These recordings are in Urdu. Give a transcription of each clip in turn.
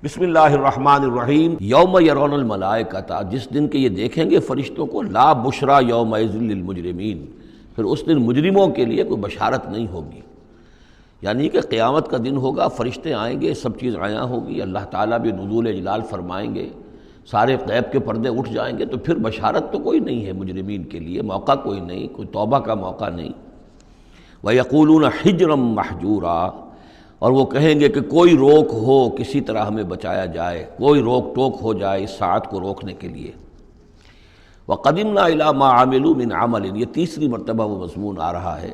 بسم اللہ الرحمن الرحیم۔ یوم یرون الملائکۃ، جس دن کہ یہ دیکھیں گے فرشتوں کو، لا بشرا یومئذ للمجرمین، پھر اس دن مجرموں کے لیے کوئی بشارت نہیں ہوگی۔ یعنی کہ قیامت کا دن ہوگا، فرشتے آئیں گے، سب چیز عیاں ہوگی، اللہ تعالیٰ بھی نزول جلال فرمائیں گے، سارے غیب کے پردے اٹھ جائیں گے، تو پھر بشارت تو کوئی نہیں ہے مجرمین کے لیے، موقع کوئی نہیں، کوئی توبہ کا موقع نہیں۔ وَيَقُولُونَ حِجْرًا مَحْجُورًا، اور وہ کہیں گے کہ کوئی روک ہو، کسی طرح ہمیں بچایا جائے، کوئی روک ٹوک ہو جائے اس ساعت کو روکنے کے لیے۔ وَقَدِمْنَا إِلَىٰ مَا عَمِلُوا مِنْ عَمَلٍ، یہ تیسری مرتبہ وہ مضمون آ رہا ہے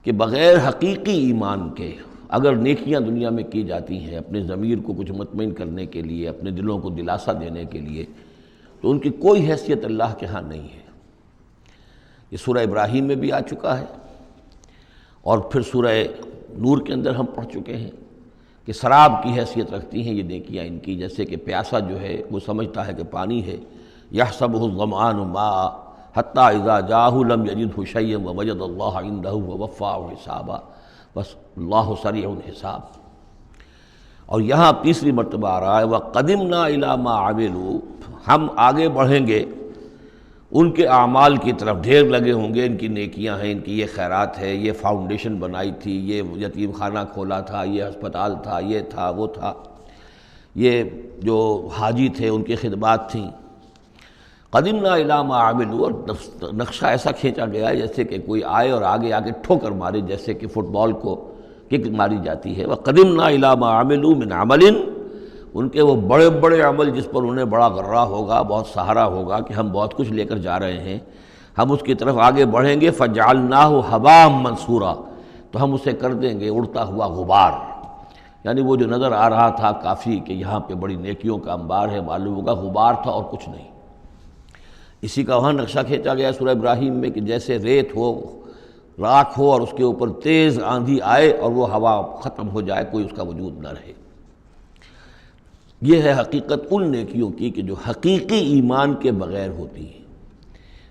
کہ بغیر حقیقی ایمان کے اگر نیکیاں دنیا میں کی جاتی ہیں اپنے ضمیر کو کچھ مطمئن کرنے کے لیے، اپنے دلوں کو دلاسا دینے کے لیے، تو ان کی کوئی حیثیت اللہ کے ہاں نہیں ہے۔ یہ سورہ ابراہیم میں بھی آ چکا ہے، اور پھر سورہ نور کے اندر ہم پڑھ چکے ہیں کہ سراب کی حیثیت رکھتی ہیں یہ نیکیاں ان کی، جیسے کہ پیاسا جو ہے وہ سمجھتا ہے کہ پانی ہے، یحسبہ الظمآن ماء حتی اذا جاءہ لم یجدہ شیئا ووجد اللہ عندہ ووفاہ حسابا، بس اللہ سریع الحساب۔ اور یہاں تیسری مرتبہ آ رہا ہے وَقَدِمْنَا إِلَىٰ مَا عَمِلُوا، ہم آگے بڑھیں گے ان کے اعمال کی طرف، ڈھیر لگے ہوں گے، ان کی نیکیاں ہیں، ان کی یہ خیرات ہے، یہ فاؤنڈیشن بنائی تھی، یہ یتیم خانہ کھولا تھا، یہ ہسپتال تھا، یہ تھا وہ تھا، یہ جو حاجی تھے ان کی خدمات تھیں۔ قدمنا الی ما عملوا، اور نقشہ ایسا کھینچا گیا ہے جیسے کہ کوئی آئے اور آگے آگے ٹھوکر مارے، جیسے کہ فٹ بال کو کک ماری جاتی ہے۔ وقدمنا الی ما عملوا من عمل، ان کے وہ بڑے بڑے عمل جس پر انہیں بڑا غرہ ہوگا، بہت سہارا ہوگا کہ ہم بہت کچھ لے کر جا رہے ہیں، ہم اس کی طرف آگے بڑھیں گے۔ فجعلناہ ھباء منثورا، تو ہم اسے کر دیں گے اڑتا ہوا غبار۔ یعنی وہ جو نظر آ رہا تھا کافی کہ یہاں پہ بڑی نیکیوں کا انبار ہے، معلوم ہوگا غبار تھا اور کچھ نہیں۔ اسی کا وہاں نقشہ کھینچا گیا سورہ ابراہیم میں کہ جیسے ریت ہو، راکھ ہو، اور اس کے اوپر تیز آندھی آئے اور وہ ہوا ختم ہو جائے، کوئی اس کا وجود نہ رہے۔ یہ ہے حقیقت ان نیکیوں کی کہ جو حقیقی ایمان کے بغیر ہوتی ہیں۔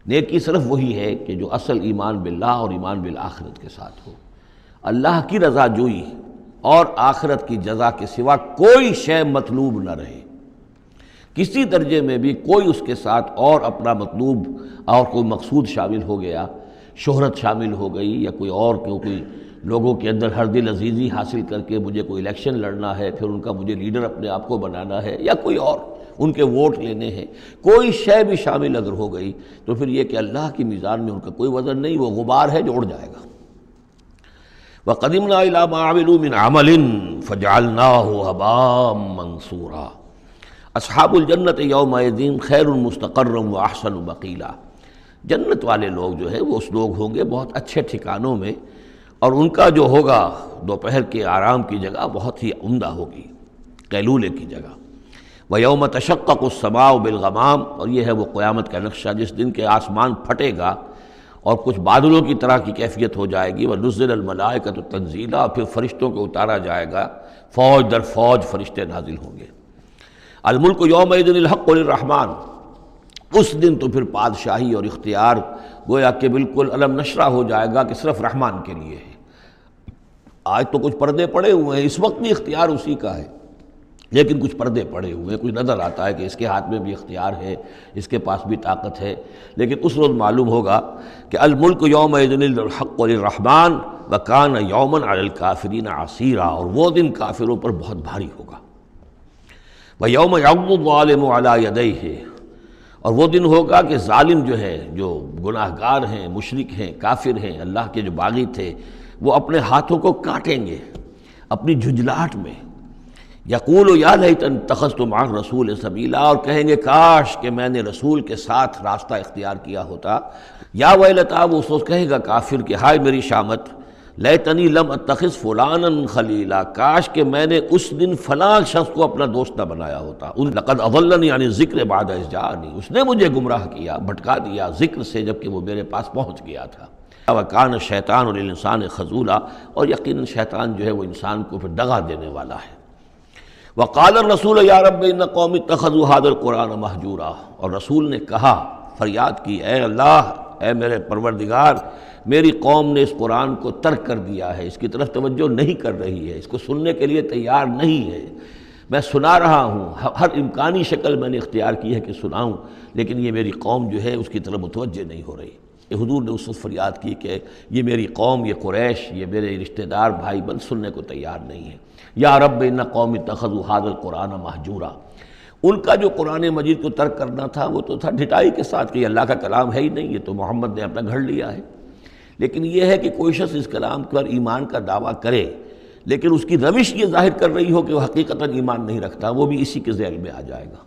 نیکی صرف وہی ہے کہ جو اصل ایمان باللہ اور ایمان بالآخرت کے ساتھ ہو، اللہ کی رضا جوئی اور آخرت کی جزا کے سوا کوئی شے مطلوب نہ رہے، کسی درجے میں بھی کوئی اس کے ساتھ اور اپنا مطلوب اور کوئی مقصود شامل ہو گیا، شہرت شامل ہو گئی، یا کوئی اور کوئی لوگوں کے اندر ہر دل عزیزی حاصل کر کے مجھے کوئی الیکشن لڑنا ہے، پھر ان کا مجھے لیڈر اپنے آپ کو بنانا ہے، یا کوئی اور ان کے ووٹ لینے ہیں، کوئی شے بھی شامل اگر ہو گئی تو پھر یہ کہ اللہ کی میزان میں ان کا کوئی وزن نہیں، وہ غبار ہے جو اڑ جائے گا۔ وَقَدِمْنَا إِلَىٰ مَا عَمِلُوا مِنْ عَمَلٍ فَجَعَلْنَاهُ هَبَاءً مَنثُورًا۔ اصحاب الجنت یومئذ خیر مستقرا واحسن مقیلا، جنت والے لوگ جو ہے وہ اس لوگ ہوں گے بہت اچھے ٹھکانوں میں، اور ان کا جو ہوگا دوپہر کے آرام کی جگہ بہت ہی عمدہ ہوگی، قیلولے کی جگہ۔ وَيَوْمَ تَشَقَّقُ السَّمَاءُ بِالْغَمَامِ، اور یہ ہے وہ قیامت کا نقشہ جس دن کے آسمان پھٹے گا اور کچھ بادلوں کی طرح کی کیفیت ہو جائے گی۔ وَنُزِّلَ الْمَلَائِكَةُ تَنزِيلًا، پھر فرشتوں کو اتارا جائے گا، فوج در فوج فرشتے نازل ہوں گے۔ الملک یومئذ الحق للرحمن، اس دن تو پھر بادشاہی اور اختیار گویا کہ بالکل علم نشرہ ہو جائے گا کہ صرف رحمان کے لیے ہے۔ آج تو کچھ پردے پڑے ہوئے ہیں، اس وقت بھی اختیار اسی کا ہے، لیکن کچھ پردے پڑے ہوئے ہیں، کچھ نظر آتا ہے کہ اس کے ہاتھ میں بھی اختیار ہے، اس کے پاس بھی طاقت ہے، لیکن اس روز معلوم ہوگا کہ الملک یومئذ الحق للرحمن وکان یوما علی الکافرین عسیرا، اور وہ دن کافروں پر بہت بھاری ہوگا۔ وَيَوْمَ يَعْضُ الظَّالِمُ عَلَىٰ يَدَيْهِ، اور وہ دن ہوگا کہ ظالم جو ہے، جو گناہ گار ہیں، مشرک ہیں، کافر ہیں، اللہ کے جو باغی تھے، وہ اپنے ہاتھوں کو کاٹیں گے اپنی جھنجھلاہٹ میں۔ یقول یا لیتنی اتخذت مع الرسول سبیلا، اور کہیں گے کاش کہ میں نے رسول کے ساتھ راستہ اختیار کیا ہوتا۔ یا ویلتا، وہ سوچ کہے گا کافر کہ ہائے میری شامت، لیتنی لم اتخذ فلانا خلیلا، کاش کہ میں نے اس دن فلاں شخص کو اپنا دوست نہ بنایا ہوتا۔ لقد اضلنی عن الذکر بعد اذ جاءنی، اس نے مجھے گمراہ کیا، بھٹکا دیا ذکر سے جب کہ وہ میرے پاس پہنچ گیا تھا۔ وکان الشیطان للانسان خذولا، اور یقیناً شیطان جو ہے وہ انسان کو پھر دغا دینے والا ہے۔ وقال الرسول یا رب ان قوم اتخذوا هذا القرآن مہجورا، اور رسول نے کہا، فریاد کی، اے اللہ، اے میرے پروردگار، میری قوم نے اس قرآن کو ترک کر دیا ہے، اس کی طرف توجہ نہیں کر رہی ہے، اس کو سننے کے لیے تیار نہیں ہے۔ میں سنا رہا ہوں، ہر امکانی شکل میں نے اختیار کی ہے کہ سناؤں، لیکن یہ میری قوم جو ہے اس کی طرف متوجہ نہیں ہو رہی۔ کہ حضور نے اس وقت فریاد کی کہ یہ میری قوم، یہ قریش، یہ میرے رشتہ دار بھائی بند سننے کو تیار نہیں ہے۔ یا رب ان قوم اتخذوا ھذا القرآن مہجورا، ان کا جو قرآن مجید کو ترک کرنا تھا وہ تو تھا ڈھٹائی کے ساتھ کہ یہ اللہ کا کلام ہے ہی نہیں، یہ تو محمد نے اپنا گھڑ لیا ہے۔ لیکن یہ ہے کہ کوئی شخص اس کلام پر ایمان کا دعویٰ کرے لیکن اس کی روش یہ ظاہر کر رہی ہو کہ وہ حقیقتاً ایمان نہیں رکھتا، وہ بھی اسی کے ذیل میں آ جائے گا۔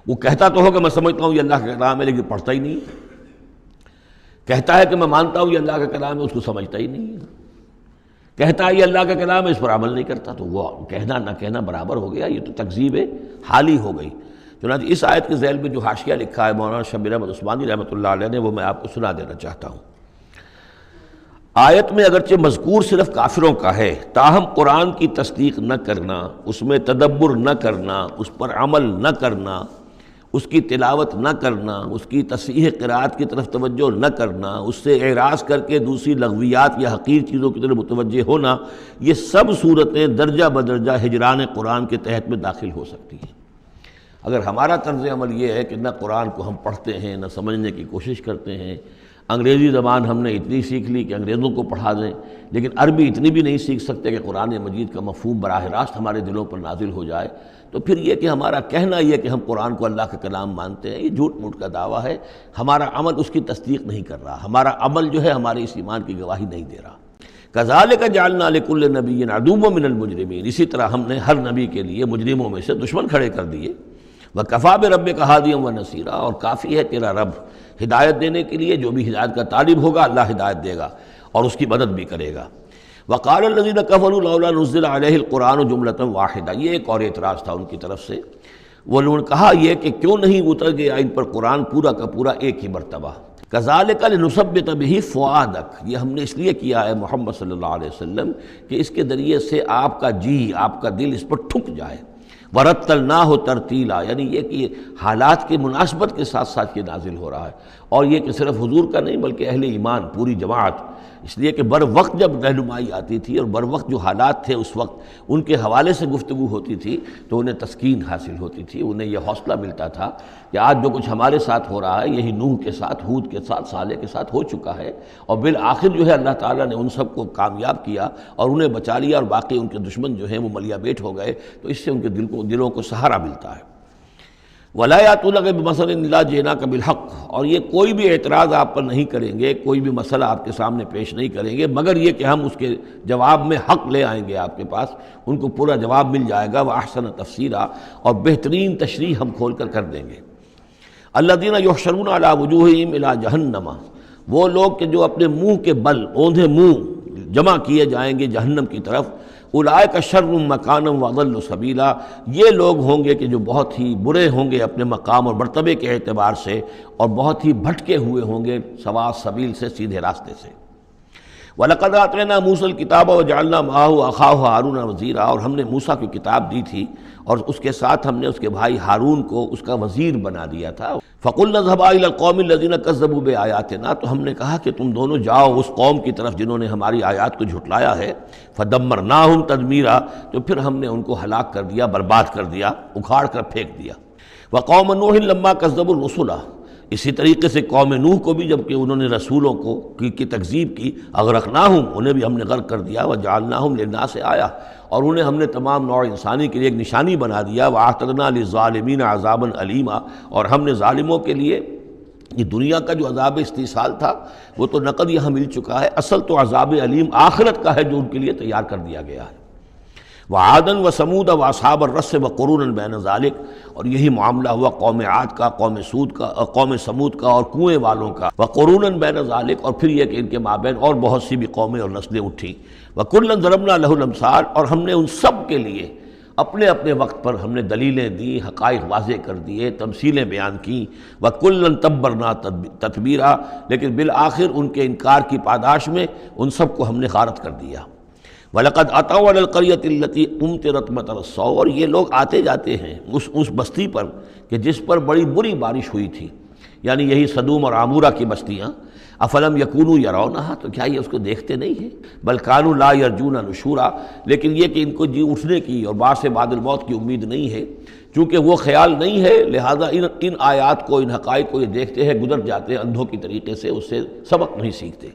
وہ کہتا تو ہوگا میں سمجھتا ہوں یہ اللہ کا کلام ہے لیکن پڑھتا ہی نہیں، کہتا ہے کہ میں مانتا ہوں یہ اللہ کا کلام ہے، اس کو سمجھتا ہی نہیں ہے، کہتا ہے یہ اللہ کا کلام ہے، اس پر عمل نہیں کرتا، تو وہ کہنا نہ کہنا برابر ہو گیا، یہ تو تکذیب حالی ہو گئی۔ چنانچہ اس آیت کے ذیل میں جو حاشیہ لکھا ہے مولانا شبیر احمد عثمانی رحمۃ اللہ علیہ نے، وہ میں آپ کو سنا دینا چاہتا ہوں۔ آیت میں اگرچہ مذکور صرف کافروں کا ہے، تاہم قرآن کی تصدیق نہ کرنا، اس میں تدبر نہ کرنا، اس پر عمل نہ کرنا، اس کی تلاوت نہ کرنا، اس کی تصحیح قرأت کی طرف توجہ نہ کرنا، اس سے اعراض کر کے دوسری لغویات یا حقیر چیزوں کی طرف متوجہ ہونا، یہ سب صورتیں درجہ بدرجہ ہجران قرآن کے تحت میں داخل ہو سکتی ہیں۔ اگر ہمارا طرز عمل یہ ہے کہ نہ قرآن کو ہم پڑھتے ہیں، نہ سمجھنے کی کوشش کرتے ہیں، انگریزی زبان ہم نے اتنی سیکھ لی کہ انگریزوں کو پڑھا دیں، لیکن عربی اتنی بھی نہیں سیکھ سکتے کہ قرآن مجید کا مفہوم براہ راست ہمارے دلوں پر نازل ہو جائے، تو پھر یہ کہ ہمارا کہنا یہ کہ ہم قرآن کو اللہ کا کلام مانتے ہیں، یہ جھوٹ موٹ کا دعویٰ ہے۔ ہمارا عمل اس کی تصدیق نہیں کر رہا، ہمارا عمل جو ہے ہمارے اس ایمان کی گواہی نہیں دے رہا۔ کذالک جعلنا لکل نبی عدوا من المجرمین، اسی طرح ہم نے ہر نبی کے لیے مجرموں میں سے دشمن کھڑے کر دیے۔ وکفیٰ بربک ہادیا ونصیرا، اور کافی ہے تیرا رب ہدایت دینے کے لیے، جو بھی ہدایت کا طالب ہوگا اللہ ہدایت دے گا اور اس کی مدد بھی کرے گا۔ وقال الذین کفروا لولا نزل علیہ القرآن جملۃ واحدہ، یہ ایک اور اعتراض تھا ان کی طرف سے، وہ انہوں نے کہا یہ کہ کیوں نہیں اتر گیا ان پر قرآن پورا کا پورا ایک ہی مرتبہ۔ کذالک لنثبت بہ فؤادک، یہ ہم نے اس لیے کیا ہے محمد صلی اللہ علیہ وسلم کہ اس کے ذریعے سے آپ کا جی، آپ کا دل اس پر ٹھک جائے۔ ورتلناہ ترتیلا، یعنی یہ کہ حالات کی مناسبت کے ساتھ ساتھ یہ نازل ہو رہا ہے، اور یہ کہ صرف حضور کا نہیں بلکہ اہل ایمان پوری جماعت، اس لیے کہ بر وقت جب رہنمائی آتی تھی اور بر وقت جو حالات تھے اس وقت ان کے حوالے سے گفتگو ہوتی تھی تو انہیں تسکین حاصل ہوتی تھی، انہیں یہ حوصلہ ملتا تھا کہ آج جو کچھ ہمارے ساتھ ہو رہا ہے یہی نوح کے ساتھ، ہود کے ساتھ، صالح کے ساتھ ہو چکا ہے، اور بالآخر جو ہے اللہ تعالیٰ نے ان سب کو کامیاب کیا اور انہیں بچا لیا، اور باقی ان کے دشمن جو ہیں وہ ملیا بیٹ ہو گئے، تو اس سے ان کے دلوں کو سہارا ملتا ہے۔ وَلَا يَأْتُونَكَ بِمَثَلٍ إِلَّا جِئْنَاكَ بِالْحَقِّ، اور یہ کوئی بھی اعتراض آپ پر نہیں کریں گے، کوئی بھی مسئلہ آپ کے سامنے پیش نہیں کریں گے مگر یہ کہ ہم اس کے جواب میں حق لے آئیں گے آپ کے پاس، ان کو پورا جواب مل جائے گا، وَأَحْسَنَ تَفْسِيرًا، اور بہترین تشریح ہم کھول کر دیں گے۔ الَّذِينَ يُحْشَرُونَ عَلَىٰ وُجُوهِهِمْ إِلَىٰ جَهَنَّمَ، وہ لوگ کہ جو اپنے منہ کے بل، اوندھے منہ جمع کیے جائیں گے جہنم کی طرف۔ اولئک شر مکانا واضل سبیلا، یہ لوگ ہوں گے کہ جو بہت ہی برے ہوں گے اپنے مقام اور مرتبے کے اعتبار سے، اور بہت ہی بھٹکے ہوئے ہوں گے سوا سبیل سے، سیدھے راستے سے۔ وَلَقَدْ آتَيْنَا مُوسَى الْكِتَابَ وَجَعَلْنَا مَعَهُ أَخَاهُ هَارُونَ وَزِيرًا، اور ہم نے موسیٰ کی کتاب دی تھی اور اس کے ساتھ ہم نے اس کے بھائی ہارون کو اس کا وزیر بنا دیا تھا۔ فَقُلْنَا اذْهَبَا إِلَى الْقَوْمِ الَّذِينَ كَذَّبُوا بِآيَاتِنَا، تو ہم نے کہا کہ تم دونوں جاؤ اس قوم کی طرف جنہوں نے ہماری آیات کو جھٹلایا ہے۔ فَدَمَّرْنَاهُمْ تَدْمِيرًا، تو پھر ہم نے ان کو ہلاک کر دیا، برباد کر دیا، اکھاڑ کر پھینک دیا۔ وَقَوْمَ نُوحٍ لَمَّا كَذَّبُوا الرُّسُلَ، اسی طریقے سے قوم نوح کو بھی جب کہ انہوں نے رسولوں کی تکذیب کی، اغرقناہم، انہیں بھی ہم نے غرق کر دیا، وجعلناہم للناس آیہ، اور انہیں ہم نے تمام نوع انسانی کے لیے ایک نشانی بنا دیا، واعتدنا للظالمین عذابا علیما، اور ہم نے ظالموں کے لیے یہ دنیا کا جو عذاب استیصال تھا وہ تو نقد یہاں مل چکا ہے، اصل تو عذاب علیم آخرت کا ہے جو ان کے لیے تیار کر دیا گیا ہے۔ وعادا وثمود واصحاب الرس وقرونا بین ذلک، اور یہی معاملہ ہوا قوم عاد کا، قوم سمود کا اور کنویں والوں کا، وقرونا بین ذلک، اور پھر یہ کہ ان کے مابین اور بہت سی بھی قومیں اور نسلیں اٹھیں۔ وکلا ضربنا لہ الامثال، اور ہم نے ان سب کے لیے اپنے اپنے وقت پر ہم نے دلیلیں دی، حقائق واضح کر دیے، تمثیلیں بیان کیں۔ وَكُلًّا تَبَّرْنَا تَتْبِيرًا، لیکن بالآخر ان کے انکار کی پاداش میں ان سب کو ہم نے غارت کر دیا۔ وَلَقَدْ أَتَوْا عَلَى الْقَرْيَةِ الَّتِي أُمْطِرَتْ مَطَرَ السَّوْءِ، اور یہ لوگ آتے جاتے ہیں اس بستی پر کہ جس پر بڑی بری بارش ہوئی تھی، یعنی یہی سدوم اور عمورہ کی بستیاں۔ افلم یکونوا یرونہا، تو کیا یہ اس کو دیکھتے نہیں ہیں؟ بل کانوا لا یرجون نشورا، لیکن یہ کہ ان کو جی اٹھنے کی اور بعد سے بعد الموت کی امید نہیں ہے، چونکہ وہ خیال نہیں ہے، لہذا ان آیات کو، ان حقائق کو یہ دیکھتے ہیں، گزر جاتے ہیں اندھوں کی طریقے سے، اس سے سبق نہیں سیکھتے۔